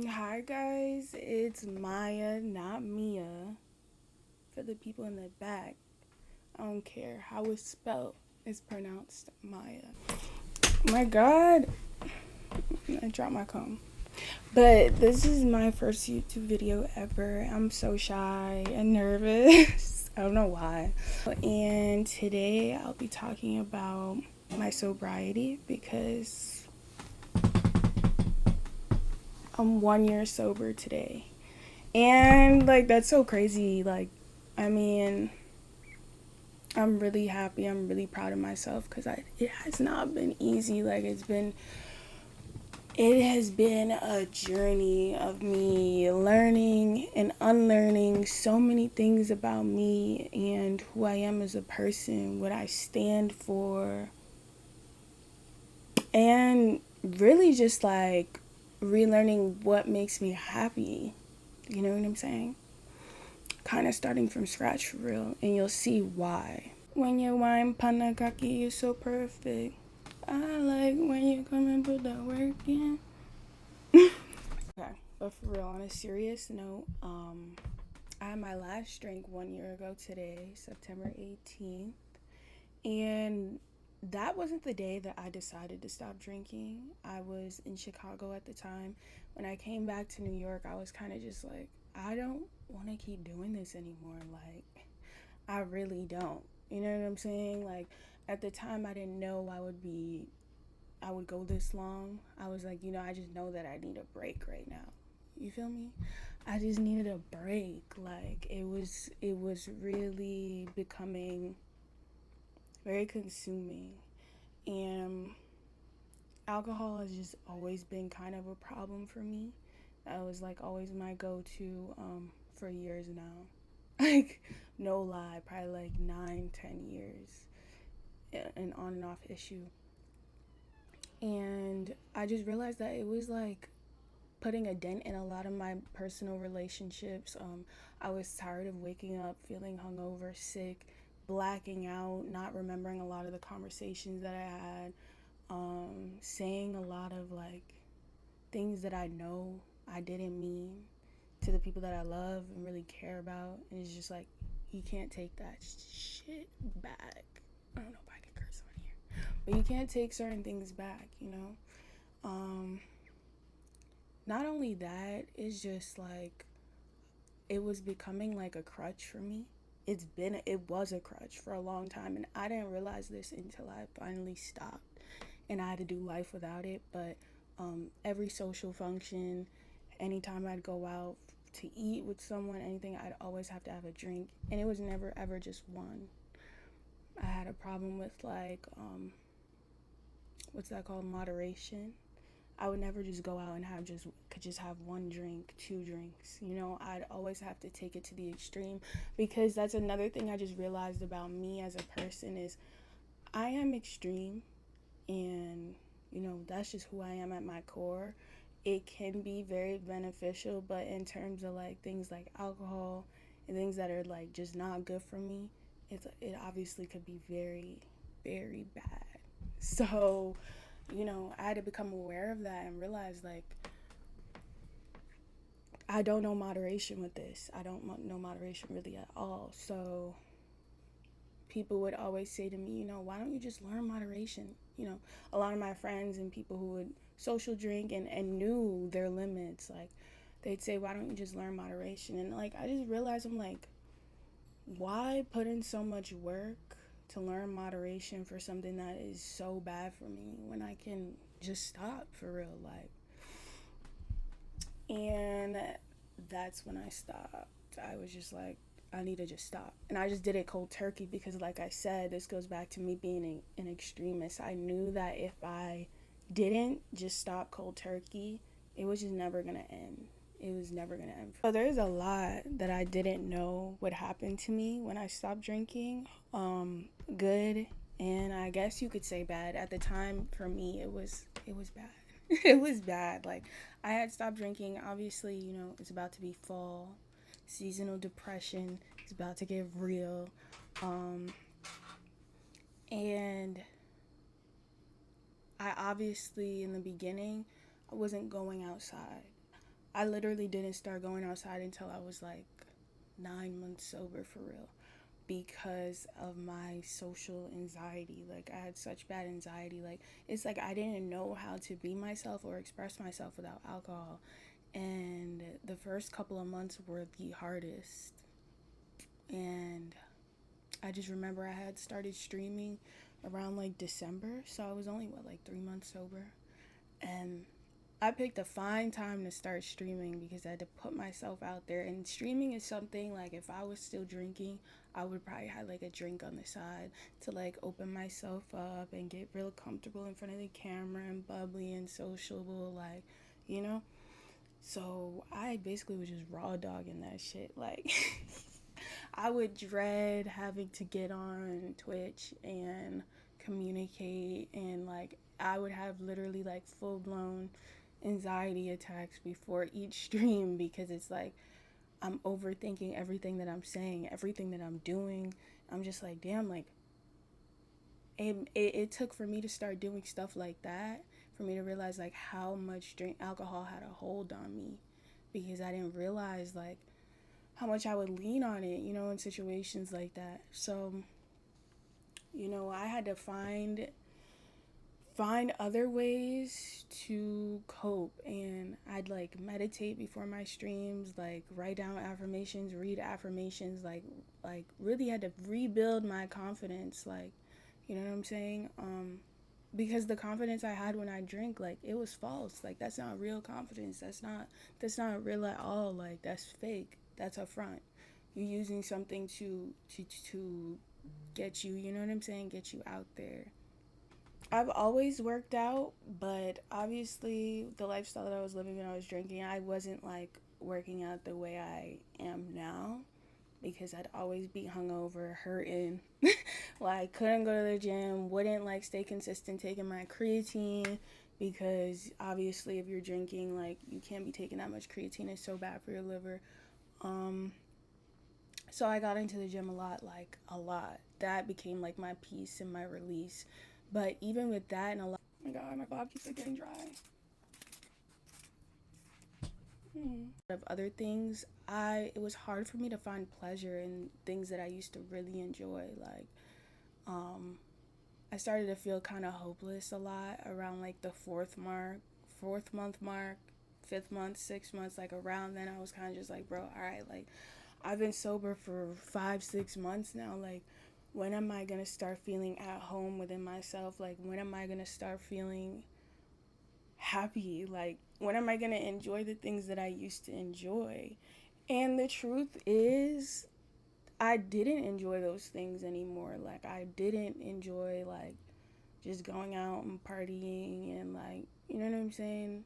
Hi guys, it's Maya, not Mia. For the people in the back, I don't care how it's spelled. It's pronounced Maya. My God, I dropped my comb. But this is my first YouTube video ever. I'm so shy and nervous. I don't know why. And today I'll be talking about my sobriety because I'm 1 year sober today. And like that's so crazy. I mean, I'm really happy. I'm really proud of myself because it has not been easy. It has been a journey of me learning and unlearning so many things about me and who I am as a person, what I stand for, and really just like relearning what makes me happy. You know what I'm saying? Kind of starting from scratch for real, and you'll see why. When you wine panakaki, you're so perfect. I like when you come and put the work in. Okay, but for real, on a serious note, I had my last drink 1 year ago today, September 18th, and that wasn't the day that I decided to stop drinking. I was in Chicago at the time. When I came back to New York, I was kind of just like, I don't want to keep doing this anymore. Like, I really don't. You know what I'm saying? Like, at the time, I didn't know I would go this long. I was like, I just know that I need a break right now. You feel me? I just needed a break. Like, it was really becoming very consuming. And alcohol has just always been kind of a problem for me. That was like always my go-to for years now. Like, no lie, probably like 9, 10 years, an on and off issue. And I just realized that it was like putting a dent in a lot of my personal relationships. I was tired of waking up feeling hungover, sick, blacking out, not remembering a lot of the conversations that I had, saying a lot of like things that I know I didn't mean to the people that I love and really care about. And it's just like, you can't take that shit back. I don't know if I can curse on here, but you can't take certain things back. Um, Not only that, it's just like it was becoming like a crutch for me. It was a crutch for a long time, and I didn't realize this until I finally stopped and I had to do life without it. But every social function, anytime I'd go out to eat with someone, anything, I'd always have to have a drink, and it was never ever just one. I had a problem with like what's that called, moderation. I would never just go out and could just have one drink, two drinks. I'd always have to take it to the extreme, because that's another thing I just realized about me as a person is I am extreme, and that's just who I am at my core. It can be very beneficial, but in terms of like things like alcohol and things that are like just not good for me, it obviously could be very, very bad. So I had to become aware of that and realize like I don't know moderation with this. I don't know moderation really at all. So people would always say to me, why don't you just learn moderation? A lot of my friends and people who would social drink and knew their limits, like they'd say, why don't you just learn moderation? And like I just realized, I'm like, why put in so much work to learn moderation for something that is so bad for me when I can just stop for real? Like, and that's when I stopped. I was just like, I need to just stop. And I just did it cold turkey because, like I said, this goes back to me being an extremist. I knew that if I didn't just stop cold turkey, it was just never going to end. It was never going to end. So there's a lot that I didn't know would happen to me when I stopped drinking. Good, and I guess you could say bad. At the time, for me, it was bad. It was bad. Like, I had stopped drinking. Obviously, it's about to be fall. Seasonal depression is about to get real. And I obviously, in the beginning, I wasn't going outside. I literally didn't start going outside until I was like 9 months sober for real, because of my social anxiety. Like, I had such bad anxiety. Like, it's like I didn't know how to be myself or express myself without alcohol. And the first couple of months were the hardest. And I just remember I had started streaming around like December. So I was only, what, like 3 months sober. And I picked a fine time to start streaming because I had to put myself out there. And streaming is something like, if I was still drinking, I would probably have like a drink on the side to like open myself up and get real comfortable in front of the camera and bubbly and sociable, like, you know? So I basically was just raw dogging that shit. Like, I would dread having to get on Twitch and communicate, and like I would have literally like full blown anxiety attacks before each stream, because it's like I'm overthinking everything that I'm saying, everything that I'm doing. I'm just like, damn, like it took for me to start doing stuff like that for me to realize like how much drink alcohol had a hold on me, because I didn't realize like how much I would lean on it, in situations like that. So, I had to find other ways to cope, and I'd like meditate before my streams, like write down affirmations, read affirmations, like really had to rebuild my confidence, like, you know what I'm saying? Because the confidence I had when I drink, like, it was false. Like, that's not real confidence. That's not real at all. Like, that's fake. That's a front. You're using something to get you, you know what I'm saying? Get you out there. I've always worked out, but obviously the lifestyle that I was living when I was drinking, I wasn't like working out the way I am now, because I'd always be hungover, hurting. Like, couldn't go to the gym, wouldn't like stay consistent taking my creatine, because obviously if you're drinking, like, you can't be taking that much creatine. It's so bad for your liver. Um so I got into the gym a lot, like a lot. That became like my peace and my release. But even with that and a lot, oh my god, my bob keeps like getting dry. Of other things, it was hard for me to find pleasure in things that I used to really enjoy. Like, um, I started to feel kind of hopeless a lot around like the fourth month mark, 5th month, 6 months. Like, around then, I was kind of just like, bro, all right, like, I've been sober for 5, 6 months now. Like, when am I gonna start feeling at home within myself? Like, when am I gonna start feeling happy? Like, when am I gonna enjoy the things that I used to enjoy? And the truth is, I didn't enjoy those things anymore. Like, I didn't enjoy like just going out and partying and like, you know what I'm saying?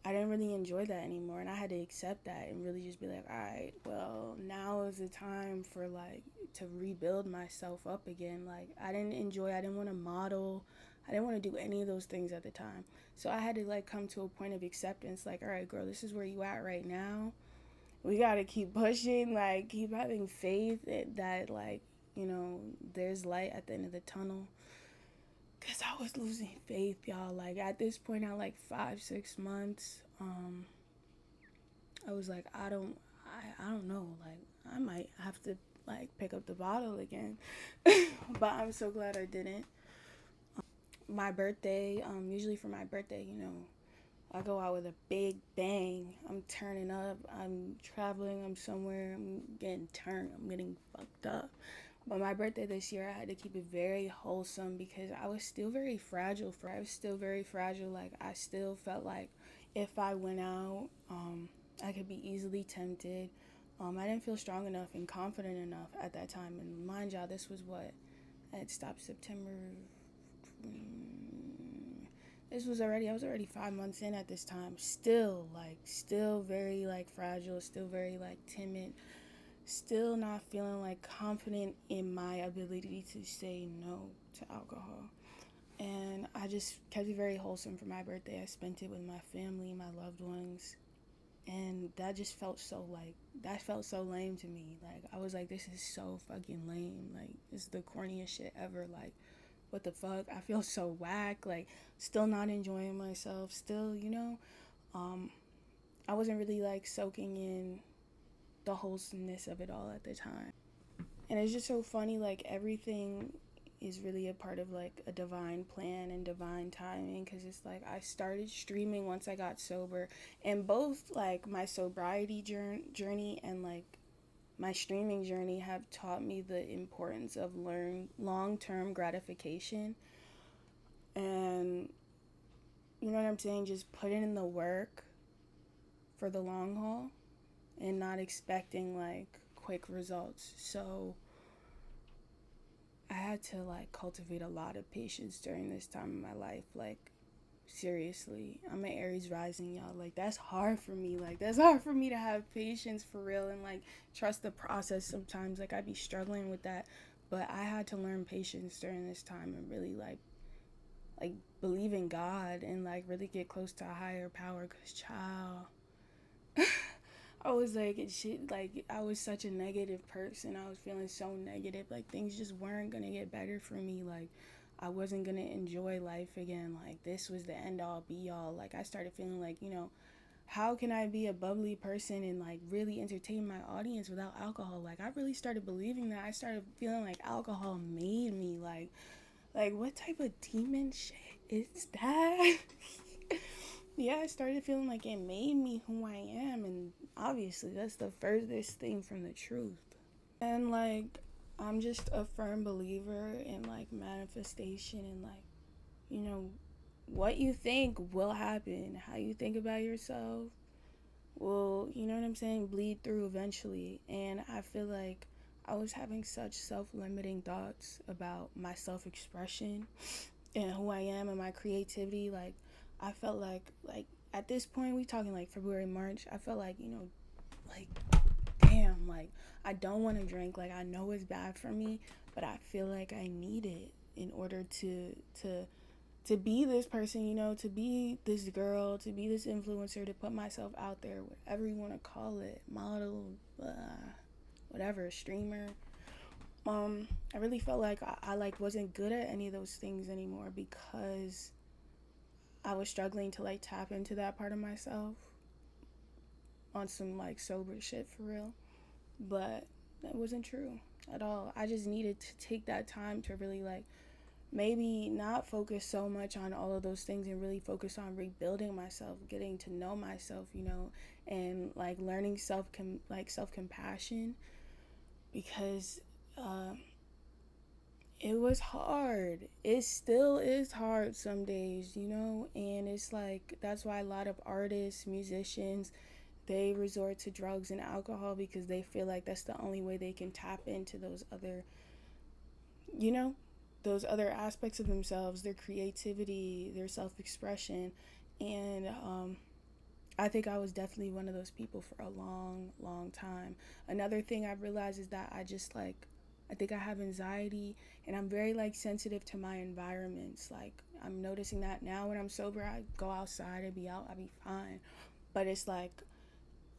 I didn't really enjoy that anymore, and I had to accept that and really just be like, all right, well, now is the time for like to rebuild myself up again. Like, I didn't want to model, I didn't want to do any of those things at the time. So I had to like come to a point of acceptance, like, all right, girl, this is where you at right now. We got to keep pushing, like, keep having faith that like, there's light at the end of the tunnel. Cause I was losing faith, y'all. Like, at this point, at like 5, 6 months, I was like, I don't know. Like, I might have to like pick up the bottle again. But I'm so glad I didn't. My birthday, usually for my birthday, I go out with a big bang. I'm turning up. I'm traveling. I'm somewhere. I'm getting turned. I'm getting fucked up. But my birthday this year, I had to keep it very wholesome because I was still very fragile. I was still very fragile. Like, I still felt like if I went out, I could be easily tempted. I didn't feel strong enough and confident enough at that time. And mind y'all, this was what? I had stopped September. I was already 5 months in at this time. Still very, like, fragile. Still very, like, timid. Still not feeling like confident in my ability to say no to alcohol. And I just kept it very wholesome for my birthday. I spent it with my family, my loved ones. And that felt so lame to me. Like, I was like, this is so fucking lame. Like, this is the corniest shit ever. Like, what the fuck? I feel so whack. Like, still not enjoying myself. Still, I wasn't really like soaking in the wholesomeness of it all at the time. And it's just so funny, like everything is really a part of like a divine plan and divine timing, because it's like I started streaming once I got sober, and both like my sobriety journey and like my streaming journey have taught me the importance of long-term gratification, and you know what I'm saying, just putting in the work for the long haul and not expecting like quick results. So I had to like cultivate a lot of patience during this time in my life. Like seriously, I'm an Aries rising, y'all. Like that's hard for me. Like that's hard for me to have patience for real and like trust the process sometimes. Like I'd be struggling with that, but I had to learn patience during this time and really like believe in God and like really get close to a higher power. Cause child, I was like shit. Like I was such a negative person. I was feeling so negative. Like things just weren't gonna get better for me. Like I wasn't gonna enjoy life again. Like this was the end all be all. Like I started feeling like, how can I be a bubbly person and like really entertain my audience without alcohol? Like I really started believing that. I started feeling like alcohol made me. Like what type of demon shit is that? Yeah, I started feeling like it made me who I am, and obviously that's the furthest thing from the truth. And like I'm just a firm believer in like manifestation and like, you know, what you think will happen. How you think about yourself will, you know what I'm saying, bleed through eventually. And I feel like I was having such self-limiting thoughts about my self-expression and who I am and my creativity. Like I felt like at this point, we talking like February, March, I felt like, like damn, like I don't want to drink. Like I know it's bad for me, but I feel like I need it in order to be this person, to be this girl, to be this influencer, to put myself out there, whatever you want to call it, model, whatever, streamer. I really felt like I like wasn't good at any of those things anymore because I was struggling to like tap into that part of myself on some like sober shit for real. But that wasn't true at all. I just needed to take that time to really like maybe not focus so much on all of those things and really focus on rebuilding myself, getting to know myself, and like learning self compassion, because it was hard. It still is hard some days, and it's like that's why a lot of artists, musicians, they resort to drugs and alcohol because they feel like that's the only way they can tap into you know, those other aspects of themselves, their creativity, their self-expression. And I think I was definitely one of those people for a long, long time. Another thing I've realized is that I think I have anxiety and I'm very like sensitive to my environments. Like I'm noticing that now when I'm sober, I go outside, I be fine. But it's like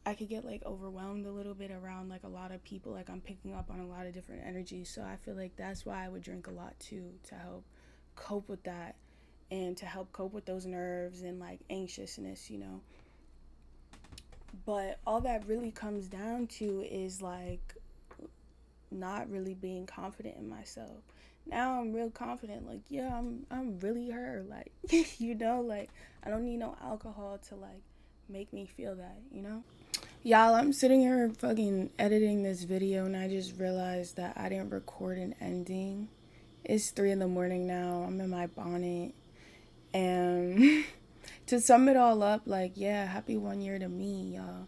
I could get like overwhelmed a little bit around like a lot of people. Like I'm picking up on a lot of different energies. So I feel like that's why I would drink a lot too, to help cope with that and to help cope with those nerves and like anxiousness. But all that really comes down to is like not really being confident in myself. Now I'm real confident. Like, yeah, I'm really her. Like, like I don't need no alcohol to like make me feel that. Y'all, I'm sitting here fucking editing this video and I just realized that I didn't record an ending. It's 3 in the morning now. I'm in my bonnet. And to sum it all up, like, yeah, happy 1 year to me, y'all.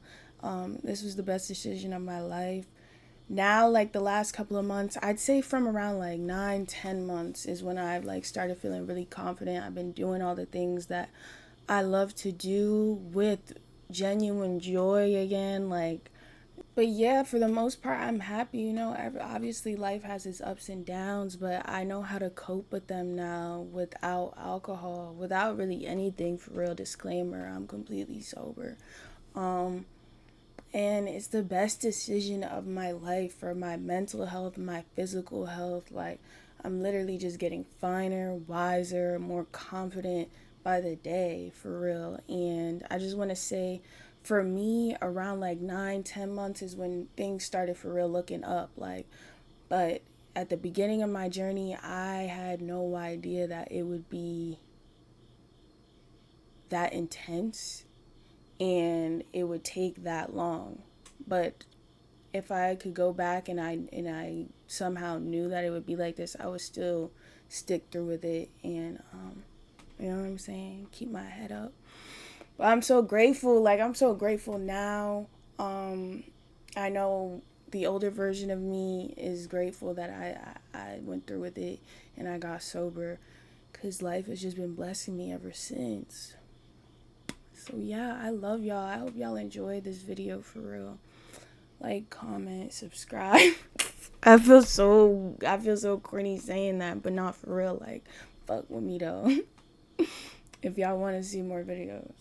This was the best decision of my life. Now, like the last couple of months, I'd say from around like 9-10 months is when I've like started feeling really confident. I've been doing all the things that I love to do with genuine joy again. Like, but yeah, for the most part, I'm happy. Obviously, life has its ups and downs, but I know how to cope with them now without alcohol, without really anything for real. Disclaimer, I'm completely sober. And it's the best decision of my life for my mental health, my physical health. Like, I'm literally just getting finer, wiser, more confident by the day, for real. And I just want to say for me, around like 9, 10 months is when things started for real looking up. Like, but at the beginning of my journey, I had no idea that it would be that intense and it would take that long. But if I could go back and I somehow knew that it would be like this, I would still stick through with it and you know what I'm saying? Keep my head up. But I'm so grateful. Like I'm so grateful now. I know the older version of me is grateful that I went through with it and I got sober, cause life has just been blessing me ever since. So yeah, I love y'all. I hope y'all enjoyed this video for real. Like, comment, subscribe. I feel so corny saying that, but not for real. Like, fuck with me though. If y'all want to see more videos.